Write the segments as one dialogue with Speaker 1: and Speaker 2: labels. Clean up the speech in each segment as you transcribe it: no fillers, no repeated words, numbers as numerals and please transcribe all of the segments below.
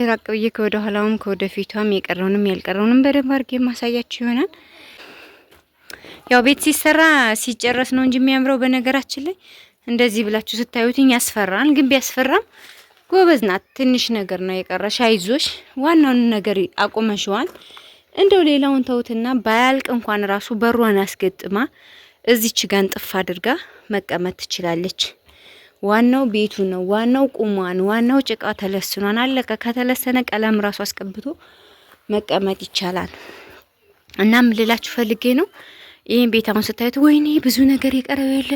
Speaker 1: ራቅ ብዬ ከወደ ኋላውም ከወደ ፊቷም የቀረውንም ያልቀረውንም በደንብ አድርጌ ማሳያችሁ ይሆናል። ያው ቤት ሲሰራ ሲጨረስ ነው እንጂ የሚያምረው። በነገራችን ላይ እንደዚህ ብላችሁ ስታዩትኝ ያስፈራል። ግን ቢያስፈራም ጎበዝ ናት። ትንሽ ነገር ነው የቀረሽ፣ አይዞሽ። ዋናውን ነገር አቁመሽዋል። እንደው ሌላውን ተውትና ባያልቅ እንኳን ራሱ በሯን አስገጥማ እዚች ጋር እንጥፍ አድርጋ መቀመጥ ትችላለች። ዋናው ቤቱ ነው። ዋናው ቁሟን፣ ዋናው ጭቃ ተለስኗን። አለቀ። ከተለሰነ ቀለም ራሱ አስቀብቶ መቀመጥ ይቻላል። እና ምን ልላችሁ ፈልጌ ነው፣ ይሄን ቤት አሁን ስታዩት ወይኔ ብዙ ነገር የቀረው የለ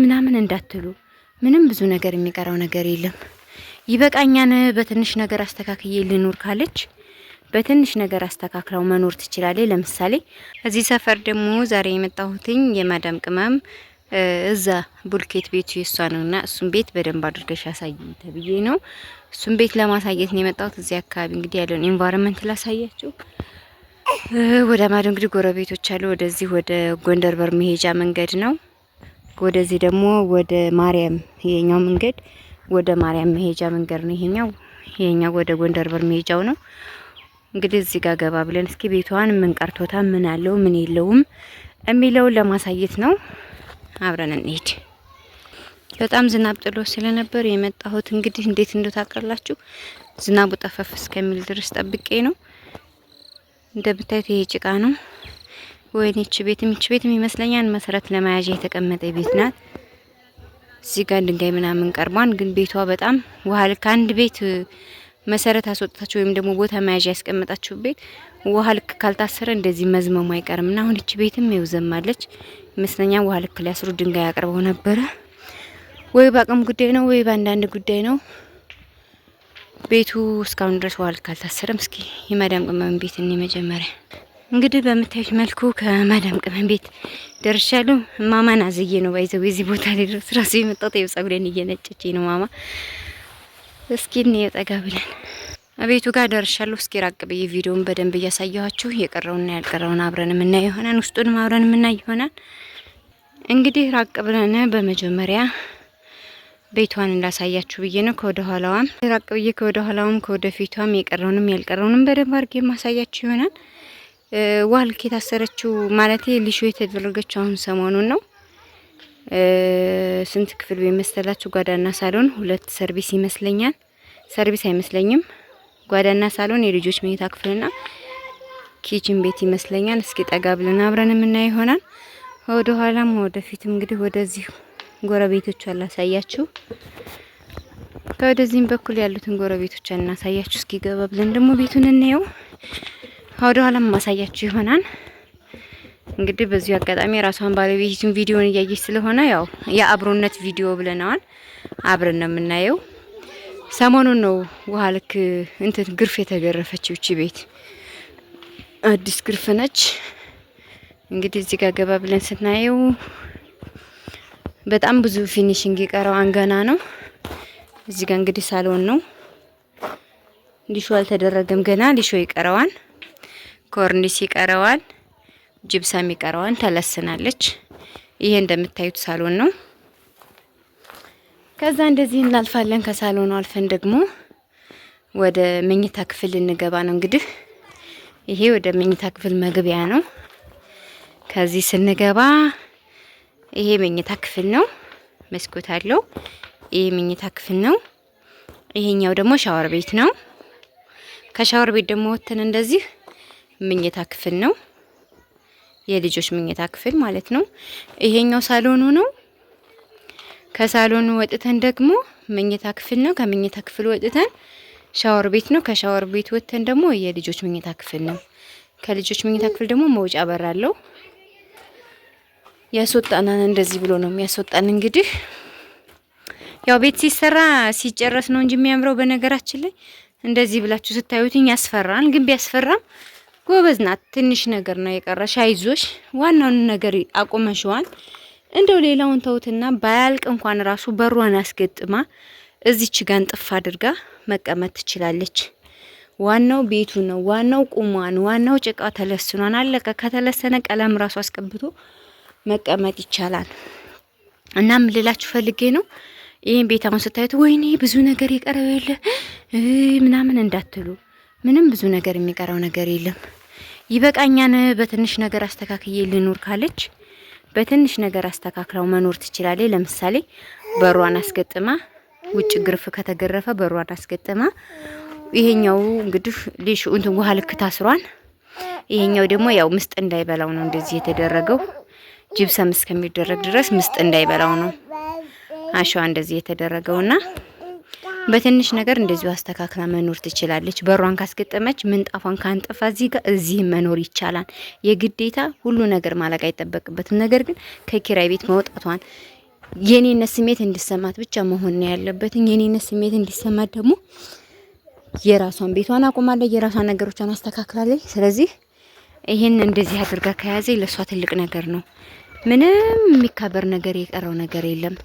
Speaker 1: ምናምን እንዳትሉ። ምንም ብዙ ነገር የሚቀረው ነገር የለም። ይበቃኛን በትንሽ ነገር አስተካክዬ ልኑር ካለች በትንሽ ነገር አስተካክለው መኖር ትችላለች። ለምሳሌ እዚህ ሰፈር ደግሞ ዛሬ የመጣሁትኝ የማዳም ቅመም እዛ ቡልኬት ቤቱ የሷ ነውና እሱን ቤት በደንብ አድርገሽ አሳይ ተብዬ ነው። እሱን ቤት ለማሳየት ነው የመጣሁት። እዚህ አካባቢ እንግዲህ ያለውን ኢንቫይሮንመንት ላሳያችሁ። ወደ ማዶ እንግዲህ ጎረቤቶች አሉ። ወደዚህ ወደ ጎንደር በር መሄጃ መንገድ ነው። ወደዚህ ደግሞ ወደ ማርያም፣ ይሄኛው መንገድ ወደ ማርያም መሄጃ መንገድ ነው። ይሄኛው ወደ ጎንደር በር መሄጃው ነው። እንግዲህ እዚህ ጋር ገባ ብለን እስኪ ቤቷን ምን ቀርቶታ ምን አለው ምን የለውም የሚለውን ለማሳየት ነው። አብረን እንሂድ። በጣም ዝናብ ጥሎ ስለነበር የመጣሁት እንግዲህ እንዴት እንደታቀላችሁ ዝናቡ ጠፈፍ እስከሚል ድረስ ጠብቄ ነው። እንደምታዩት ይሄ ጭቃ ነው። ወይኔ እቺ ቤትም ይመስለኛል መሰረት ለመያዣ የተቀመጠ ቤት ናት። እዚህ ጋር ድንጋይ ምናምን ቀርቧን፣ ግን ቤቷ በጣም ውሃ ልክ አንድ ቤት መሰረት አስወጣችሁ ወይም ደግሞ ቦታ መያዣ ያስቀመጣችሁ ቤት ውሃ ልክ ካልታሰረ እንደዚህ መዝመሙ አይቀርምና አሁን እቺ ቤትም ይውዘማለች ይመስለኛል። ውሃ ልክ ሊያስሩ ድንጋይ አቅርበው ነበረ። ወይ በአቅም ጉዳይ ነው ወይ በአንዳንድ ጉዳይ ነው ቤቱ እስካሁን ድረስ ውሃ ልክ አልታሰረም። እስኪ የማዳም ቅመም ቤት እኔ መጀመሪያ እንግዲህ በምታዩት መልኩ ከማዳም ቅመም ቤት ደርሻለሁ። ማማን አዝዬ ነው ባይዘው የዚህ ቦታ ላይ ድረስ ራሱ የመጣሁት። ይኸው ጸጉሬን እየነጨችኝ ነው ማማ። እስኪ እንየው ጠጋ ብለን ቤቱ ጋር ደርሻለሁ። እስኪ ራቅ ብዬ ቪዲዮውን በደንብ እያሳየኋችሁ የቀረውና ያልቀረውን አብረን የምናየው ይሆናል። ውስጡንም አብረን የምናየው ይሆናል። እንግዲህ ራቅ ብለን በመጀመሪያ ቤቷን እንዳሳያችሁ ብዬ ነው። ከወደ ኋላዋም ራቅ ብዬ ከወደ ኋላውም ከወደ ፊቷም የቀረውንም ያልቀረውንም በደንብ አድርጌ ማሳያችሁ ይሆናል። ዋልክ የታሰረችው ማለት ሊሾ የተደረገችው አሁን ሰሞኑን ነው። ስንት ክፍል በመሰላችሁ? ጓዳና ሳሎን 2 ሰርቪስ ይመስለኛል። ሰርቪስ አይመስለኝም። ጓዳና ሳሎን፣ የልጆች መኝታ ክፍልና ኪችን ቤት ይመስለኛል። እስኪ ጠጋ ብለን አብረን የምናየው ይሆናል። ወደ ኋላም ወደፊትም እንግዲህ ወደዚህ ጎረቤቶቿ አላሳያችሁ፣ ከወደዚህም በኩል ያሉትን ጎረቤቶቿ እናሳያችሁ። እስኪ ገባ ብለን ደግሞ ቤቱን እንየው። ወደ ኋላም ማሳያችሁ ይሆናል። እንግዲህ በዚሁ አጋጣሚ ራሷን ባለቤቱን ቪዲዮን እያየች ስለሆነ ያው የአብሮነት ቪዲዮ ብለናል። አብረን ነው የምናየው። ሰሞኑን ነው ውሃ ልክ እንትን ግርፍ የተገረፈችው እቺ ቤት አዲስ ግርፍ ነች። እንግዲህ እዚህ ጋር ገባ ብለን ስናየው በጣም ብዙ ፊኒሽንግ የቀረው አንገና ነው። እዚህ ጋር እንግዲህ ሳሎን ነው። ሊሾ አልተደረገም ገና። ሊሾ ይቀረዋል፣ ኮርኒስ ይቀረዋል፣ ጅብሳም ይቀረዋል። ተለስናለች። ይሄ እንደምታዩት ሳሎን ነው። ከዛ እንደዚህ እናልፋለን። ከሳሎኑ አልፈን ደግሞ ወደ መኝታ ክፍል እንገባ ነው። እንግዲህ ይሄ ወደ መኝታ ክፍል መግቢያ ነው። ከዚህ ስንገባ ይሄ መኝታ ክፍል ነው። መስኮት አለው። ይሄ መኝታ ክፍል ነው። ይሄኛው ደግሞ ሻወር ቤት ነው። ከሻወር ቤት ደግሞ ወተን እንደዚህ መኝታ ክፍል ነው። የልጆች መኝታ ክፍል ማለት ነው። ይሄኛው ሳሎኑ ነው። ከሳሎኑ ወጥተን ደግሞ መኝታ ክፍል ነው። ከመኝታ ክፍል ወጥተን ሻወር ቤት ነው። ከሻወር ቤት ወጥተን ደግሞ የልጆች መኝታ ክፍል ነው። ከልጆች መኝታ ክፍል ደግሞ መውጫ በር አለው። ያስወጣናን እንደዚህ ብሎ ነው የሚያስወጣን። እንግዲህ ያው ቤት ሲሰራ ሲጨረስ ነው እንጂ የሚያምረው። በነገራችን ላይ እንደዚህ ብላችሁ ስታዩትኝ ያስፈራል። ግን ቢያስፈራም ጎበዝ ናት። ትንሽ ነገር ነው የቀረሽ፣ አይዞሽ። ዋናውን ነገር አቁመሽዋል። እንደው ሌላውን ተውትና ባያልቅ እንኳን ራሱ በሯን አስገጥማ እዚች ጋር እንጥፍ አድርጋ መቀመጥ ትችላለች። ዋናው ቤቱ ነው። ዋናው ቁሟን፣ ዋናው ጭቃ ተለስኗን። አለቀ። ከተለሰነ ቀለም ራሱ አስቀብቶ መቀመጥ ይቻላል። እና ምን ልላችሁ ፈልጌ ነው፣ ይሄን ቤት አሁን ስታዩት ወይኔ ብዙ ነገር የቀረው የለ ምናምን እንዳትሉ፣ ምንም ብዙ ነገር የሚቀረው ነገር የለም። ይበቃኛን በትንሽ ነገር አስተካክዬ ልኑር ካለች በትንሽ ነገር አስተካክለው መኖር ትችላለች። ለምሳሌ በሯን አስገጥማ ውጭ ግርፍ ከተገረፈ በሯን አስገጥማ፣ ይሄኛው እንግዲህ ሊሽ እንትን ውሃ ልክ ታስሯን፣ ይሄኛው ደግሞ ያው ምስጥ እንዳይበላው ነው እንደዚህ የተደረገው። ጅብሰም እስከሚደረግ ድረስ ምስጥ እንዳይበላው ነው አሸዋ እንደዚህ የተደረገውና በትንሽ ነገር እንደዚሁ አስተካክላ መኖር ትችላለች። በሯን ካስገጠመች ምንጣፏን ካንጠፋ እዚህ ጋር እዚህ መኖር ይቻላል። የግዴታ ሁሉ ነገር ማለቅ አይጠበቅበትም። ነገር ግን ከኪራይ ቤት መውጣቷን የኔነት ስሜት እንዲሰማት ብቻ መሆን ነው ያለበት። የኔነት ስሜት እንዲሰማት ደግሞ የራሷን ቤቷን አቁማለች፣ የራሷን ነገሮቿን አስተካክላለች። ስለዚህ ይሄን እንደዚህ አድርጋ ከያዘ ለሷ ትልቅ ነገር ነው። ምንም የሚካበር ነገር የቀረው ነገር የለም።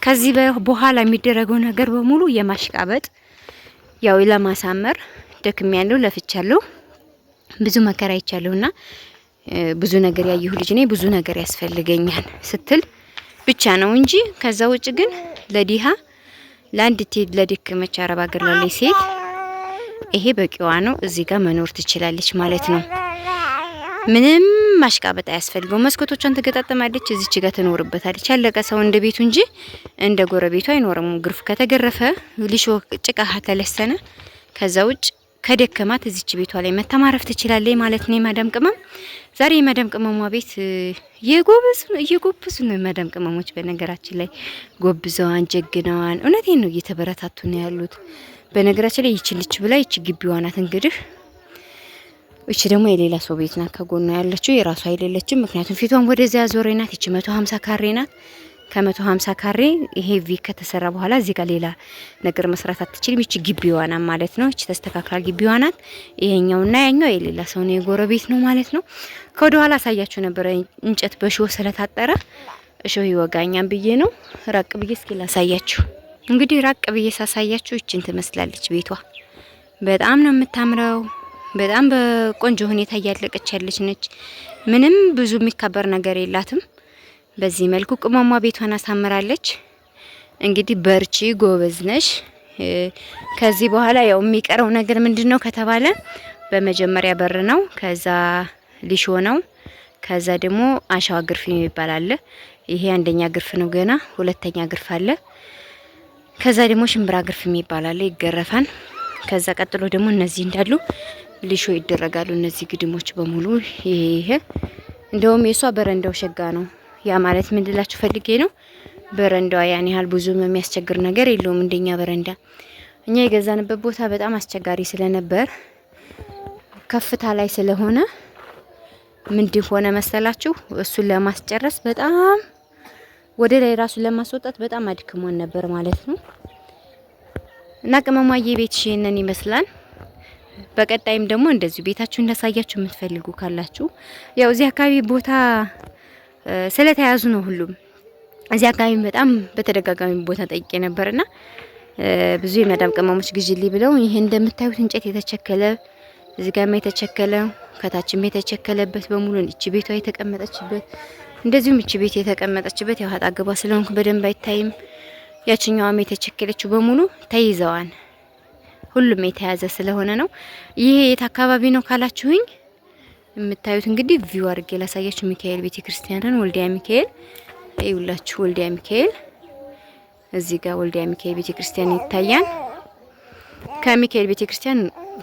Speaker 1: ከዚህ በኋላ የሚደረገው ነገር በሙሉ የማሽቃበጥ ያው ለማሳመር ደክሜያለሁ፣ ለፍቻለሁ፣ ብዙ መከራ አይቻለሁና ብዙ ነገር ያየሁ ልጅ ነኝ፣ ብዙ ነገር ያስፈልገኛል ስትል ብቻ ነው እንጂ ከዛ ውጭ ግን ለዲሃ ለአንድ ለደከመች አረብ ሀገር ላለች ሴት ይሄ በቂዋ ነው። እዚህ ጋር መኖር ትችላለች ማለት ነው። ምንም ማሽቃበጥ አያስፈልገው። መስኮቶቿን ትገጣጠማለች፣ እዚች ጋር ትኖርበታለች። ያለቀ ሰው እንደ ቤቱ እንጂ እንደ ጎረቤቱ አይኖርም። ግርፍ ከተገረፈ ሊሾ ጭቃ ተለሰነ፣ ከዛ ውጭ ከደከማት እዚች ቤቷ ላይ መተማረፍ ትችላለች ማለት ነው። የማዳም ቅመም ዛሬ የማዳም ቅመሟ ቤት እየጎበዙ ነው። የማዳም ቅመሞች በነገራችን ላይ ጎብዘዋን ጀግነዋን፣ እውነቴን ነው እየተበረታቱ ነው ያሉት። በነገራችን ላይ ይችልች ብላ ይች ግቢዋ ናት እንግዲህ። እቺ ደግሞ የሌላ ሰው ቤት ናት፣ ከጎኗ ያለችው የራሷ አይደለችም። ምክንያቱም ፊቷን ወደዚያ ዞሬ ናት። እቺ 150 ካሬ ናት። ከ150 ካሬ ይሄ ቪ ከተሰራ በኋላ እዚህ ጋር ሌላ ነገር መስራት አትችልም። እቺ ግቢዋ ናት ማለት ነው። እቺ ተስተካክላ ግቢዋ ናት። ይሄኛውና ያኛው የሌላ ሰው ነው፣ የጎረቤት ነው ማለት ነው። ከወደ ኋላ አሳያችሁ ነበር እንጨት በሾህ ስለታጠረ እሾህ ይወጋኛም ብዬ ነው ራቅ ብዬ እስኪ ላሳያችሁ። እንግዲህ ራቅ ብዬ ሳሳያችሁ እቺን ትመስላለች ቤቷ። በጣም ነው የምታምረው። በጣም በቆንጆ ሁኔታ እያለቀች ያለች ነች። ምንም ብዙ የሚካበር ነገር የላትም። በዚህ መልኩ ቅመሟ ቤቷን አሳምራለች። እንግዲህ በርቺ፣ ጎበዝ ነሽ። ከዚህ በኋላ ያው የሚቀረው ነገር ምንድነው ከተባለ በመጀመሪያ በር ነው፣ ከዛ ሊሾ ነው፣ ከዛ ደግሞ አሸዋ ግርፍ የሚባል አለ። ይሄ አንደኛ ግርፍ ነው፣ ገና ሁለተኛ ግርፍ አለ። ከዛ ደግሞ ሽምብራ ግርፍ የሚባል አለ፣ ይገረፋን። ከዛ ቀጥሎ ደግሞ እነዚህ እንዳሉ ሊሾ ይደረጋሉ። እነዚህ ግድሞች በሙሉ ይሄ እንደውም የሷ በረንዳው ሸጋ ነው። ያ ማለት ምን ልላችሁ ፈልጌ ነው፣ በረንዳዋ ያን ያህል ብዙም የሚያስቸግር ነገር የለውም። እንደኛ በረንዳ እኛ የገዛንበት ቦታ በጣም አስቸጋሪ ስለነበር ከፍታ ላይ ስለሆነ ምንድን ሆነ መሰላችሁ፣ እሱን ለማስጨረስ በጣም ወደ ላይ ራሱን ለማስወጣት በጣም አድክሞን ነበር ማለት ነው። እና ቅመሟዬ ቤትሽ ይሄንን ይመስላል። በቀጣይም ደግሞ እንደዚሁ ቤታችሁ እንዳሳያችሁ የምትፈልጉ ካላችሁ ያው እዚህ አካባቢ ቦታ ስለተያዙ ነው ሁሉም። እዚህ አካባቢ በጣም በተደጋጋሚ ቦታ ጠይቄ ነበርና ብዙ የመዳም ቅመሞች ግዢልኝ ብለው ይሄ እንደምታዩት እንጨት የተቸከለ እዚህ ጋርም የተቸከለ ከታችም የተቸከለበት በሙሉ እቺ ቤቷ የተቀመጠችበት እንደዚሁም እቺ ቤት የተቀመጠችበት ያው አጣገባ ስለሆንኩ በደንብ አይታይም። ያችኛዋም የተቸከለችው በሙሉ ተይዘዋል። ሁሉም የተያዘ ስለሆነ ነው። ይሄ የት አካባቢ ነው ካላችሁኝ የምታዩት እንግዲህ ቪው አድርጌ ላሳያችሁ። ሚካኤል ቤተክርስቲያንን ወልዲያ ሚካኤል ይውላችሁ፣ ወልዲያ ሚካኤል እዚህ ጋር ወልዲያ ሚካኤል ቤተክርስቲያን ይታያል። ከሚካኤል ቤተክርስቲያን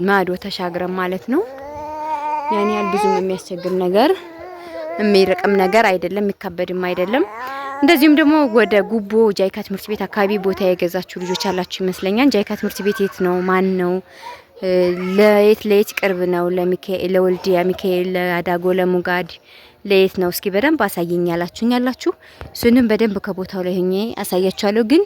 Speaker 1: ማዶ ተሻግረን ማለት ነው። ያን ያህል ብዙም የሚያስቸግር ነገር የሚርቅም ነገር አይደለም፣ የሚካበድም አይደለም። እንደዚሁም ደግሞ ወደ ጉቦ ጃይካ ትምህርት ቤት አካባቢ ቦታ የገዛችሁ ልጆች አላችሁ ይመስለኛል። ጃይካ ትምህርት ቤት የት ነው? ማን ነው? ለየት ቅርብ ነው? ለሚካኤል፣ ለወልዲያ ሚካኤል፣ ለአዳጎ፣ ለሙጋድ ለየት ነው? እስኪ በደንብ አሳየኝ ያላችሁ እሱንም በደንብ ከቦታው ላይ ሆኜ አሳያችኋለሁ። ግን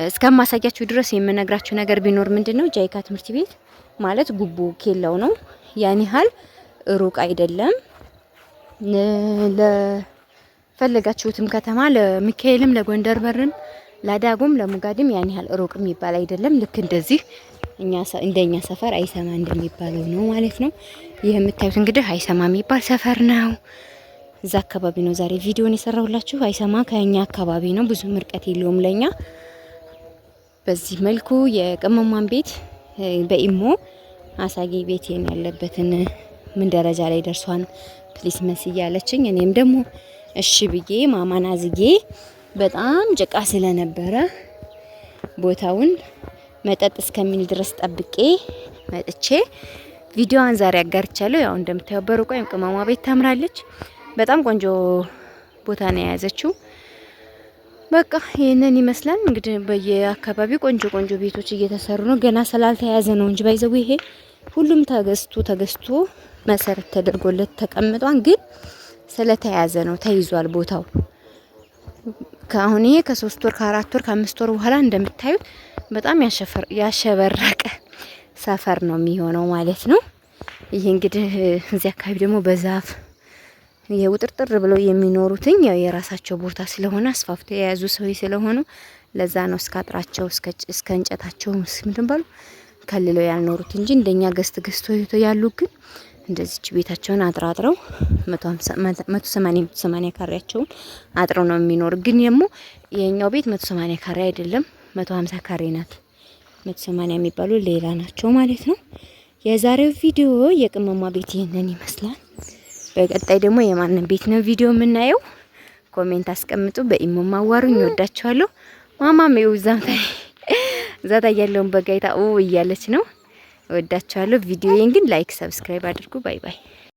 Speaker 1: እስከማሳያችሁ ድረስ የምነግራችሁ ነገር ቢኖር ምንድነው ጃይካ ትምህርት ቤት ማለት ጉቦ ኬላው ነው። ያን ያህል ሩቅ አይደለም። ፈለጋችሁትም ከተማ ለሚካኤልም ለጎንደር በርም ለዳጎም ለሙጋድም ያን ያህል ሩቅ የሚባል አይደለም። ልክ እንደዚህ እንደኛ ሰፈር አይሰማ እንደሚባለው ነው ማለት ነው። ይህ የምታዩት እንግዲህ አይሰማ የሚባል ሰፈር ነው። እዛ አካባቢ ነው ዛሬ ቪዲዮን የሰራሁላችሁ። አይሰማ ከኛ አካባቢ ነው፣ ብዙ ምርቀት የለውም ለኛ። በዚህ መልኩ የቅመሟን ቤት በኢሞ አሳጌ ቤቴን ያለበትን ምን ደረጃ ላይ ደርሷን ፕሊስ መስዬ ያለችኝ። እኔም ደግሞ እሺ ብዬ ማማን አዝጌ በጣም ጭቃ ስለነበረ ቦታውን መጠጥ እስከሚል ድረስ ጠብቄ መጥቼ ቪዲዮዋን ዛሬ አጋርቻለሁ። ያው እንደምታየው በሩቁ ቅመሟ ቤት ታምራለች። በጣም ቆንጆ ቦታ ነው የያዘችው። በቃ ይሄንን ይመስላል እንግዲህ በየአካባቢው ቆንጆ ቆንጆ ቤቶች እየተሰሩ ነው። ገና ስላልተያዘ ነው እንጂ ባይዘው ይሄ ሁሉም ተገዝቶ መሰረት ተደርጎለት ተቀምጧን፣ ግን ስለተያዘ ነው ተይዟል ቦታው። ከአሁን ይሄ ከ3 ወር ከ4 ወር ከ5 ወር በኋላ እንደምታዩት በጣም ያሸበረቀ ሰፈር ነው የሚሆነው ማለት ነው። ይሄ እንግዲህ እዚህ አካባቢ ደግሞ በዛፍ የውጥርጥር ብለው የሚኖሩትኝ ያው የራሳቸው ቦታ ስለሆነ አስፋፍተው የያዙ ሰዎች ስለሆኑ ለዛ ነው እስከ አጥራቸው እስከ እንጨታቸው ምንድን ባሉ ከልለው ያልኖሩት እንጂ እንደኛ ገዝቶ ያሉ ግን እንደዚች ቤታቸውን አጥራጥረው 180 ካሬያቸውን አጥረው ነው የሚኖር። ግን ደግሞ የኛው ቤት 180 ካሬ አይደለም 150 ካሬ ናት። 180 የሚባሉ ሌላ ናቸው ማለት ነው። የዛሬው ቪዲዮ የቅመሟ ቤት ይሄንን ይመስላል። በቀጣይ ደግሞ የማንን ቤት ነው ቪዲዮ የምናየው? ኮሜንት አስቀምጡ። በኢሞ ማዋሩኝ። ወዳችኋለሁ። ማማም ይው ዛታ ያለውን በጋይታ እያለች ነው። ወዳችኋለሁ። ቪዲዮዬን ግን ላይክ፣ ሰብስክራይብ አድርጉ። ባይ ባይ።